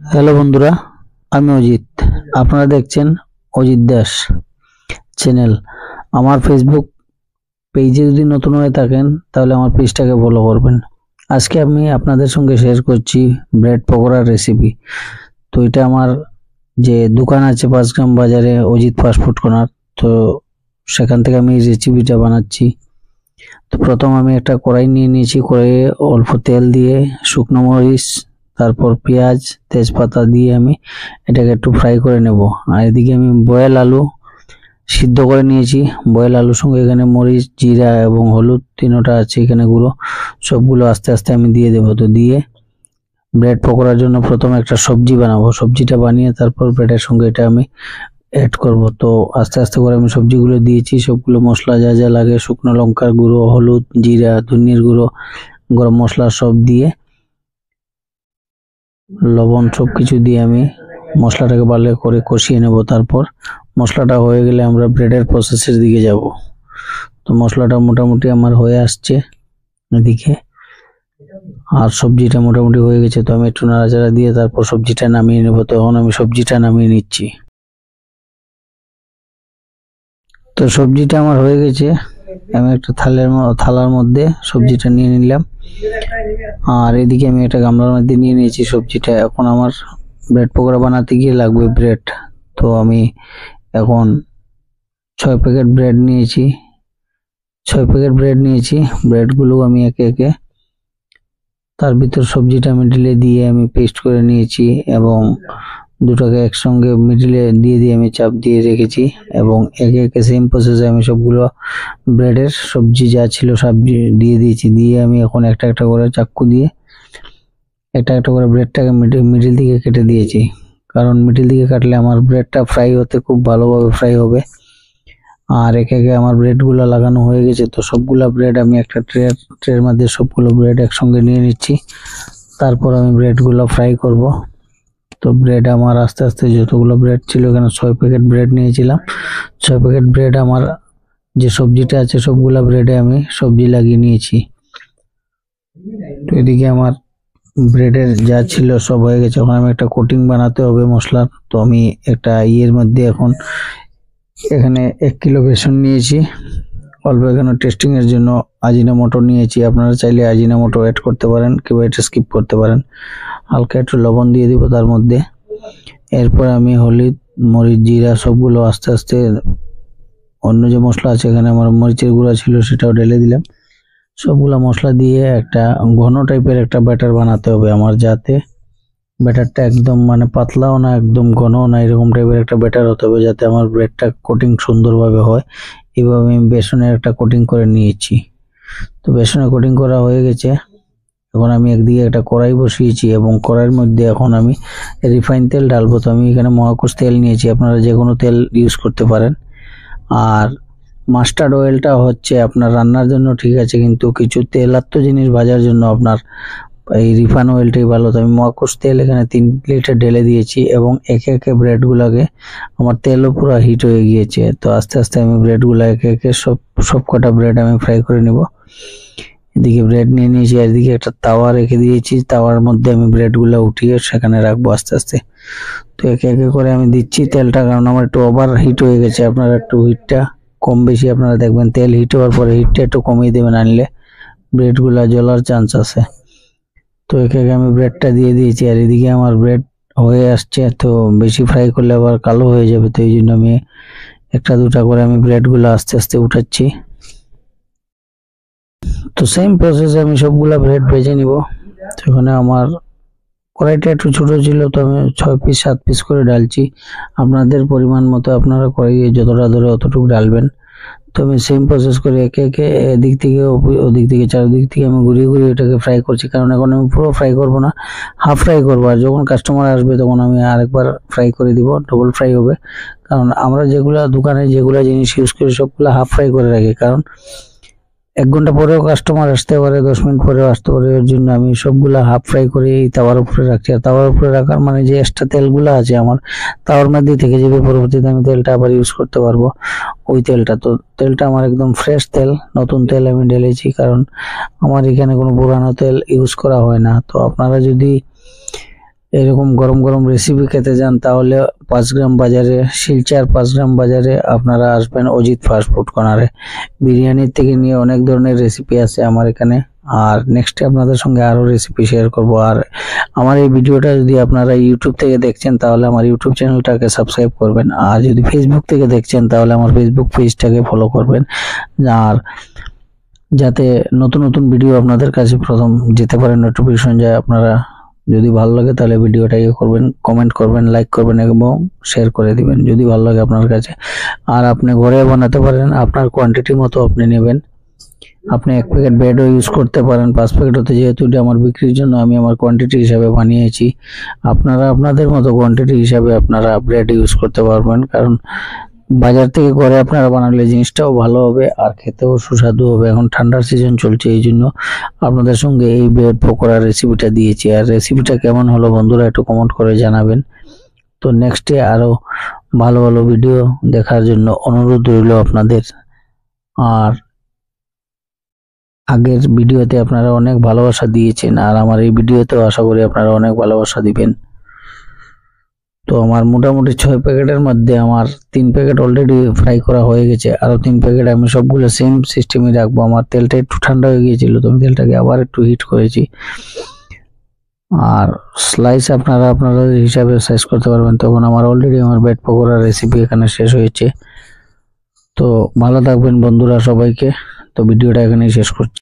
Hello বন্ধুরা, আমি অজিত। আপনারা দেখছেন অজিত দাস চ্যানেল। আমার ফেসবুক পেজে যদি নতুন হয়ে থাকেন তাহলে আমার পেজটাকে ফলো করবেন। আজকে আমি আপনাদের সঙ্গে শেয়ার করছি ব্রেড পকোড়ার রেসিপি। তো এটা আমার যে দোকান আছে 5 গ্রাম বাজারে, অজিত ফাস্টফুড কর্নার, তো সেখান থেকে আমি এই রেসিপিটা বানাচ্ছি। তো প্রথম আমি একটা কড়াই নিয়ে নিয়েছি। কড়াইয়ে অল্প তেল দিয়ে শুকনো মরিচ, তারপর পেঁয়াজ, তেজপাতা দিয়ে আমি এটাকে একটু ফ্রাই করে নেব। আর এদিকে আমি বয়েল আলু সিদ্ধ করে নিয়েছি। বয়েল আলুর সঙ্গে এখানে মরিচ, জিরা এবং হলুদ তিনোটা আছে এখানে গুঁড়ো, সবগুলো আস্তে আস্তে আমি দিয়ে দেবো। তো দিয়ে ব্রেড পকোড়ার জন্য প্রথমে একটা সবজি বানাবো। সবজিটা বানিয়ে তারপর ব্রেডের সঙ্গে এটা আমি অ্যাড করব। তো আস্তে আস্তে করে আমি সবজিগুলো দিয়েছি। সবগুলো মশলা যা যা লাগে, শুকনো লঙ্কার গুঁড়ো, হলুদ, জিরা, ধনিয়ার গুঁড়ো, গরম মশলা সব দিয়ে, লবণ সবকিছু দিয়ে আমি মশলাটাকে ভালো করে কষিয়ে নেব। তারপর মশলাটা হয়ে গেলে আমরা ব্রেডের প্রসেসের দিকে যাব। তো মশলাটা মোটামুটি আমার হয়ে আসছে এদিকে, আর সবজিটা মোটামুটি হয়ে গেছে। তো আমি একটু নাড়াচাড়া দিয়ে তারপর সবজিটা নামিয়ে নেব। তো এখন আমি সবজিটা নামিয়ে নিচ্ছি। তো সবজিটা আমার হয়ে গেছে। আমি একটা থালার মধ্যে সবজিটা নিয়ে নিলাম, আর এদিকে আমি একটা গামলার মধ্যে নিয়ে নিয়েছি সবজিটা। এখন আমার ব্রেড পকোড়া বানাতে গিয়ে লাগবে ব্রেড। তো আমি এখন 6 প্যাকেট ব্রেড নিয়েছি। 6 প্যাকেট ব্রেড নিয়েছি। ব্রেডগুলো আমি একে একে তার ভিতর সবজিটা মিডিলে দিয়ে আমি পেস্ট করে নিয়েছি এবং দুটোকে একসঙ্গে মিডিলে দিয়ে দিয়ে আমি চাপ দিয়ে রেখেছি এবং একে একে সেম প্রসেসে আমি সবগুলো ব্রেডের সবজি যা ছিল সব দিয়ে দিয়েছি। দিয়ে আমি এখন একটা একটা করে চাকু দিয়ে একটা একটা করে ব্রেডটাকে মিডিল দিকে কেটে দিয়েছি, কারণ মিডিল দিকে কাটলে আমার ব্রেডটা ফ্রাই হতে খুব ভালোভাবে ফ্রাই হবে। আর একে একে আমার ব্রেডগুলো লাগানো হয়ে গেছে। তো সবগুলা ব্রেড আমি একটা ট্রের মধ্যে সবগুলো ব্রেড একসঙ্গে নিয়ে নিচ্ছি। তারপর আমি ব্রেডগুলো ফ্রাই করব। তো ব্রেড আমার আস্তে আস্তে যতগুলো ব্রেড ছিল, এখানে 6 প্যাকেট ব্রেড নিয়েছিলাম। 6 প্যাকেট ব্রেড আমার যে সবজিটা আছে সবগুলা ব্রেডে আমি সবজি লাগিয়ে নিয়েছি। তো এদিকে আমার ব্রেডের যা ছিল সব হয়ে গেছে। এখন আমি একটা কোটিং বানাতে হবে মশলার। তো আমি একটা ইয়ের মধ্যে এখন এখানে 1 কিলো বেসন নিয়েছি। অল্প এখানে টেস্টিং এর জন্য আজিনামোটো নিয়েছি। আপনারা চাইলে আজিনামোটো অ্যাড করতে পারেন, কেউ এটা স্কিপ করতে পারেন। হালকা একটু লবণ দিয়ে দিব তার মধ্যে। এরপর আমি হলুদ, মরিচ, জিরা সবগুলো আস্তে আস্তে, অন্য যে মশলা আছে এখানে আমার মরিচের গুঁড়া ছিল সেটাও ঢেলে দিলাম। সবগুলা মশলা দিয়ে একটা ঘন টাইপের একটা ব্যাটার বানাতে হবে আমার, যাতে ব্যাটারটা একদম মানে পাতলাও না একদম ঘনও না, এরকম টাইপের একটা ব্যাটার হতে হবে যাতে আমার ব্রেডটা কোটিং সুন্দরভাবে হয়। এইভাবে আমি বেসনের একটা কোটিং করে নিয়েছি। তো বেসনে কোটিং করা হয়ে গেছে। এখন আমি একদিকে একটা কড়াই বসিয়েছি এবং কড়াইয়ের মধ্যে এখন আমি রিফাইন তেল ঢালবো। তো আমি এখানে মহাকুশ তেল নিয়েছি, আপনারা যে কোনো তেল ইউজ করতে পারেন। আর মাস্টার্ড অয়েলটা হচ্ছে আপনার রান্নার জন্য ঠিক আছে, কিন্তু কিছু তেলাক্ত জিনিস ভাজার জন্য আপনার এই রিফাইন অয়েলটাই ভালো। তো আমি মহাকুশ তেল এখানে 3 লিটার ঢেলে দিয়েছি এবং একে একে ব্রেডগুলোকে, আমার তেলও পুরো হিট হয়ে গিয়েছে। তো আস্তে আস্তে আমি ব্রেডগুলো একে একে সব কটা ব্রেড আমি ফ্রাই করে নেব। এদিকে ব্রেড নিয়ে নিয়েছি, আর এদিকে একটা তাওয়া রেখে দিয়েছি। তাওয়ার মধ্যে আমি ব্রেডগুলো উঠিয়ে সেখানে রাখবো আস্তে আস্তে। তো একে একে করে আমি দিচ্ছি তেলটা, কারণ আমার একটু ওভার হিট হয়ে গেছে। আপনারা একটু হিটটা কম বেশি আপনারা দেখবেন, তেল হিট হওয়ার পরে হিটটা একটু কমিয়ে দেবেন, আনলে ব্রেডগুলা জ্বলার চান্স আছে। তো একে একে আমি ব্রেডটা দিয়ে দিয়েছি, আর এদিকে আমার ব্রেড হয়ে আসছে। তো বেশি ফ্রাই করলে আবার কালো হয়ে যাবে, তো এই জন্য আমি একটা দুটা করে আমি ব্রেডগুলো আস্তে আস্তে উঠাচ্ছি। তো সেম প্রসেসে আমি সবগুলা ব্রেড ভেজে নিব। তো এখানে আমার কড়াইটা একটু ছোট ছিল, তো আমি 6 পিস 7 পিস করে ডালছি। আপনাদের পরিমাণ মতো আপনারা কড়াইয়ে যতটা ধরে অতটুকু ডালবেন। তো আমি সেম প্রসেস করে একে একে এদিক থেকে ওদিক থেকে চারিদিক থেকে আমি ঘুরিয়ে ঘুরিয়ে এটাকে ফ্রাই করছি, কারণ এখন আমি পুরো ফ্রাই করব না, হাফ ফ্রাই করবো। আর যখন কাস্টমার আসবে তখন আমি আরেকবার ফ্রাই করে দিব, ডবল ফ্রাই হবে। কারণ আমরা যেগুলা দোকানে যেগুলা জিনিস ইউজ করি সবগুলা হাফ ফ্রাই করে রাখি, কারণ 1 ঘন্টা পরেও কাস্টমার আসতে পারে, 10 মিনিট পরেও আসতে পারে। এর জন্য আমি সবগুলা হাফ ফ্রাই করে এই তাওয়ার উপরে রাখছি। আর তাওয়ার উপরে রাখার মানে যে এক্সট্রা তেলগুলো আছে আমার তাওয়ার মধ্যে থেকে যাবে, পরবর্তীতে আমি তেলটা আবার ইউজ করতে পারবো ওই তেলটা। তো তেলটা আমার একদম ফ্রেশ তেল, নতুন তেল আমি ঢেলেছি, কারণ আমার এখানে কোনো পুরানো তেল ইউজ করা হয় না। তো আপনারা যদি এরকম গরম গরম রেসিপি খেতে যান তাহলে 5 গ্রাম বাজারে, শিলচর 5 গ্রাম বাজারে আপনারা আসবেন অজিত ফাস্টফুড কর্নারে। বিরিয়ানির থেকে নিয়ে অনেক ধরনের রেসিপি আছে আমার এখানে। আর নেক্সট আপনাদের সঙ্গে আরো রেসিপি শেয়ার করব। আর আমার এই ভিডিওটা যদি আপনারা ইউটিউব থেকে দেখছেন তাহলে আমার ইউটিউব চ্যানেলটাকে সাবস্ক্রাইব করবেন, আর যদি ফেসবুক থেকে দেখছেন তাহলে আমার ফেসবুক পেজটাকে ফলো করবেন, আর যাতে নতুন নতুন ভিডিও আপনাদের কাছে প্রথম যেতে পারে, নোটিফিকেশন যায়। আপনারা যদি ভালো লাগে তাহলে ভিডিওটা করবেন, কমেন্ট করবেন, লাইক করবেন এবং শেয়ার করে দিবেন যদি ভালো লাগে আপনার কাছে। আর আপনি ঘরে বানাতে পারেন, আপনার কোয়ান্টিটি মতো আপনি নেবেন। আপনি 1 প্যাকেট ব্রেডও ইউজ করতে পারেন, 5 প্যাকেট হতে, যেহেতু এটা আমার বিক্রির জন্য আমি আমার কোয়ান্টিটি হিসাবে বানিয়েছি। আপনারা আপনাদের মতো কোয়ান্টিটি হিসাবে আপনারা ব্রেড ইউজ করতে পারবেন, কারণ বাজার থেকে ঘরে আপনারা বানালে জিনিসটাও ভালো হবে আর খেতেও সুস্বাদু হবে। এখন ঠান্ডার সিজন চলছে, এই জন্য আপনাদের সঙ্গে এই ব্রেড পকোড়া রেসিপিটা দিয়েছি। আর রেসিপিটা কেমন হলো বন্ধুরা একটু কমেন্ট করে জানাবেন। তো নেক্সটে আরো ভালো ভালো ভিডিও দেখার জন্য অনুরোধ রইল আপনাদের। আর আগের ভিডিওতে আপনারা অনেক ভালোবাসা দিয়েছেন, আর আমার এই ভিডিওতেও আশা করি আপনারা অনেক ভালোবাসা দিবেন। তো আমার মোটামুটি 6 প্যাকেটের মধ্যে আমার 3 প্যাকেট অলরেডি ফ্রাই করা হয়ে গেছে, আরো 3 প্যাকেট আমি সবগুলো সেম সিস্টেমে রাখবো। আমার তেলটা একটু ঠান্ডা হয়ে গিয়েছিল, তো আমি তেলটাকে আবার একটু হিট করেছি। আর স্লাইস আপনারা আপনাদের হিসাবে সাইজ করতে পারবেন। তখন আমার অলরেডি আমার ব্রেড পকোড়া রেসিপি এখানে শেষ হয়েছে। তো ভালো থাকবেন বন্ধুরা সবাইকে। তো ভিডিওটা এখানেই শেষ করছি।